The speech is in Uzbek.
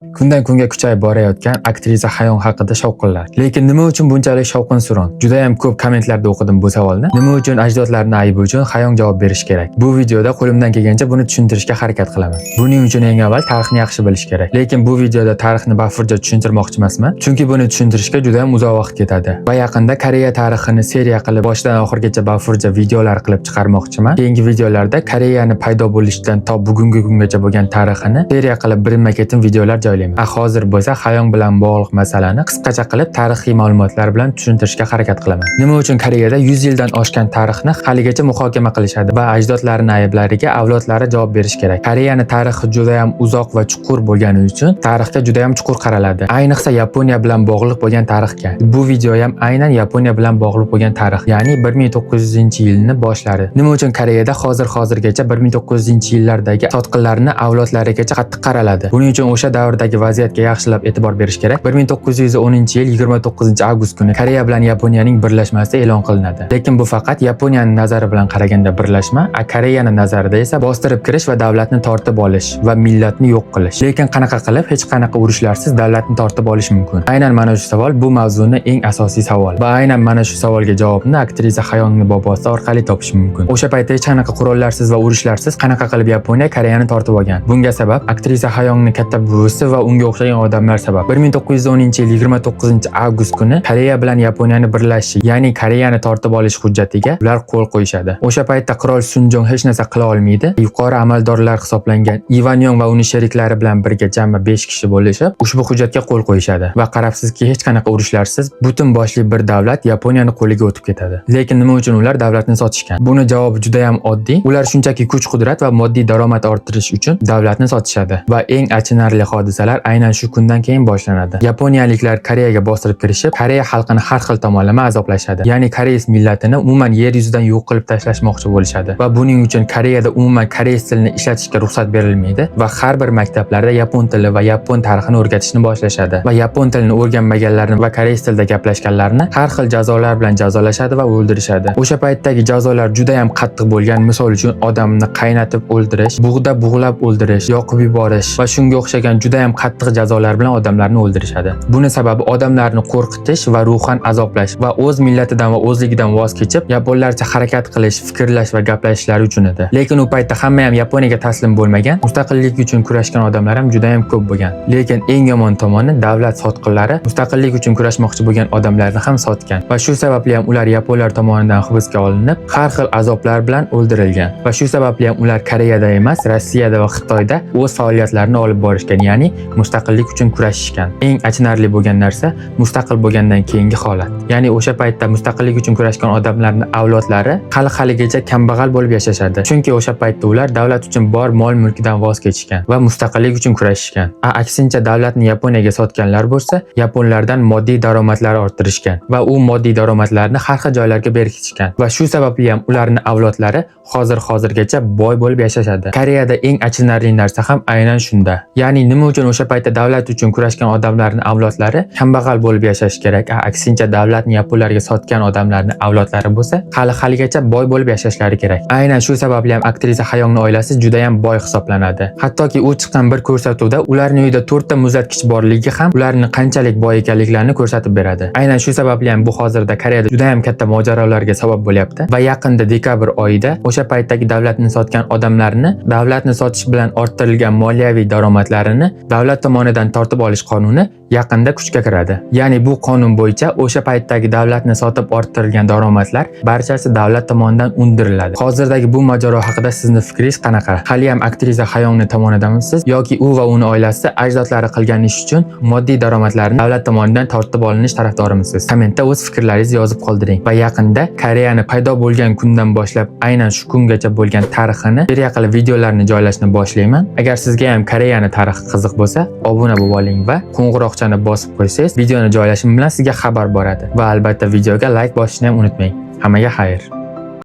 Kundan kunga kuchayib borayotgan aktrisa Hayon haqida shovqinlar. Lekin nima uchun bunchalik shovqin-suron? Juda ham ko'p kommentlarda o'qidim bu savolni. Nima uchun ajdodlarning aybi uchun Hayon javob berish kerak? Bu videoda qo'limdan kelgancha buni tushuntirishga harakat qilaman. Buning uchun eng avval tarixni yaxshi bilish kerak. Lekin bu videoda tarixni bafurja tushuntirmoqchi emasman, chunki buni tushuntirishga juda ham uzoq vaqt ketadi. Va yaqinda Koreya tarixini seriya qilib boshidan oxirigacha bafurja videolar qilib chiqarmoqchiman. Keyingi videolarda Koreyani paydo bo'lishidan to bugungi kungacha bo'lgan tarixini seriya qilib birma-ketin videolar joylayman. Hozir bo'lsa Hayon bilan bog'liq masalani qisqacha qilib tarixiy ma'lumotlar bilan tushuntirishga harakat qilaman. Nima uchun Koreyada 100 yildan oshgan tarixni haligacha muhokama qilishadi va ajdodlarining ayblariga avlodlari javob berish kerak? Koreyani tarixi juda ham uzoq va chuqur bo'lgani uchun tarixga juda ham chuqur qaraladi. Ayniqsa Yaponiya bilan bog'liq bo'lgan tarixga. Bu video ham aynan Yaponiya bilan bog'liq bo'lgan tarix, ya'ni 1900-yilni boshlari. Nima uchun Koreyada hozirgacha 1900-yillardagi sotqinlarning avlodlarigacha qattiq qaraladi? Buning uchun o'sha davrdagi vaziyatga yaxshilab e'tibor berish kerak. 1910-yil 29-avgust kuni Koreya bilan Yaponiyaning birlashmasi e'lon qilinadi. Lekin bu faqat Yaponiyaning nazari bilan qaraganda birlashma, Koreyaning nazarida esa bostirib kirish va davlatni tortib olish va millatni yo'q qilish. Lekin qanaqa qilib hech qanaqa urushlarsiz davlatni tortib olish mumkin? Aynan mana shu savol bu mavzuning eng asosiy savoli. Va aynan mana shu savolga javobni aktrisa Hayonning bobosi orqali topish mumkin. O'sha paytda hech qanaqa qurollarsiz va urushlarsiz qanaqa qilib Yaponiya Koreyani tortib olgan? Bunga sabab aktrisa Hayonning katta buvisi va unga o'xshagan odamlar sabab. 1910-yil 29-avgust kuni Koreya bilan Yaponiyani birlashish, ya'ni Koreyani tortib olish hujjatiga ular qo'l qo'yishadi. O'sha paytda qirol Sunjong hech narsa qila olmaydi. Yuqori amaldorlar hisoblangan Ivan Yong va uning sheriklari bilan birga jami 5 kishi bo'lishib, ushbu hujjatga qo'l qo'yishadi va qarabsizki, hech qanaqa urushlarsiz butun boshli bir davlat Yaponiyani qo'liga o'tib ketadi. Lekin nima uchun ular davlatni sotishgan? Buni javobi juda ham oddiy. Ular shunchaki kuch-qudrat va moddiy daromad orttirish uchun davlatni sotishadi va eng achinarli hodisalar aynan shu kundan keyin boshlanadi. Yaponiyaliklar Koreyaga bostirib kirishib, Koreya xalqini har xil tomonlama azoblashadi. Ya'ni koreys millatini umuman yer yuzidan yo'q qilib tashlashmoqchi bo'lishadi va buning uchun Koreyada umuman koreys tilini ishlatishga ruxsat berilmaydi va har bir maktablarda yapon tili va yapon tarixini o'rgatishni boshlashadi va yapon tilini o'rganmaganlarni va koreys tilida gaplashganlarni har xil jazolar bilan jazolashadi va o'ldirishadi. O'sha paytdagi jazolar juda ham qattiq bo'lgan. Misol uchun odamni qaynatib o'ldirish, bug'da bug'lab o'ldirish, yoqib yuborish va shunga o'xshagan juda ham qattiq jazolar bilan odamlarni o'ldirishadi. Buni sababi odamlarni qo'rqitish va ruhan azoblash va o'z millatidan va o'zligidan voz kechib, yaponlarcha harakat qilish, fikrlash va gaplashishlari uchun edi. Lekin u paytda hamma ham Yaponiyaga taslim bo'lmagan, mustaqillik uchun kurashgan odamlar ham juda ham ko'p bo'lgan. Lekin eng yomon tomoni davlat sotqinlari mustaqillik uchun kurashmoqchi bo'lgan odamlarni ham sotgan va shu sababli ham ular yaponlar tomonidan hibsga olinib, har xil azoblar bilan o'ldirilgan va shu sababli ham ular Koreyada emas, Rossiyada va Xitoyda o'z faoliyatlarini olib borishgan, ya'ni mustaqillik uchun kurashishgan. Eng achinarli bo'lgan narsa mustaqil bo'lgandan keyingi holat. Ya'ni o'sha paytda mustaqillik uchun kurashgan odamlarning avlodlari haligacha kambag'al bo'lib yashashadi. Chunki o'sha paytda ular davlat uchun bor mol-mulkidan voz kechishgan va mustaqillik uchun kurashishgan. Aksincha davlatni Yaponiyaga sotganlar bo'lsa, yaponlardan moddiy daromadlar orttirishgan va u moddiy daromadlarni har xil joylarga berkitishgan va shu sababli ham ularning avlodlari hozirgacha boy bo'lib yashashadi. Koreyada eng achinarli narsa ham aynan shunda. Ya'ni nima uchun o'sha paytda davlat uchun kurashgan odamlarning avlodlari kambag'al bo'lib yashash kerak? Aksincha davlatni yaponlarga sotgan odamlarning avlodlari bo'lsa, haligacha boy bo'lib yashashlari kerak. Aynan shu sababli ham aktrisa Hayonning oilasi juda ham boy hisoblanadi. Hattoki u chiqqan bir ko'rsatuvda ularning uyida 4 ta muzlatkich borligi ham ularning qanchalik boy ekanliklarini ko'rsatib beradi. Aynan shu sababli ham bu hozirda Koreyada juda ham katta mojarolarga sabab bo'lyapti va yaqinda dekabr oyida o'sha paytdagi davlatni sotgan odamlarni davlatni sotish bilan orttirilgan moliyaviy daromadlarini davlat tomonidan tortib olish qonuni yaqinda kuchga kiradi. Ya'ni bu qonun bo'yicha o'sha paytdagi davlatni sotib orttirilgan daromadlar barchasi davlat tomonidan undiriladi. Hozirdagi bu mojaro haqida sizning fikringiz qanaqa? Hali ham aktrisa Hayonning tomonidanmisiz yoki u va uning oilasi ajdodlari qilgan ish uchun moddiy daromadlarni davlat tomonidan tortib olinish tarafdorimisiz? Kommentda o'z fikrlaringizni yozib qoldiring va yaqinda Koreyani paydo bo'lgan kundan boshlab aynan shu kungacha bo'lgan tarixini seriya qilib videolarni joylashni boshlayman. Agar sizga ham Koreyani tarixi qiziq bo'lsa, obuna bo'lib oling va qo'ng'iroqchani bosib qo'ysangiz, videoni joylashim bilan sizga xabar boradi va albatta videoga like bosishni ham unutmang. Hammaga xayr.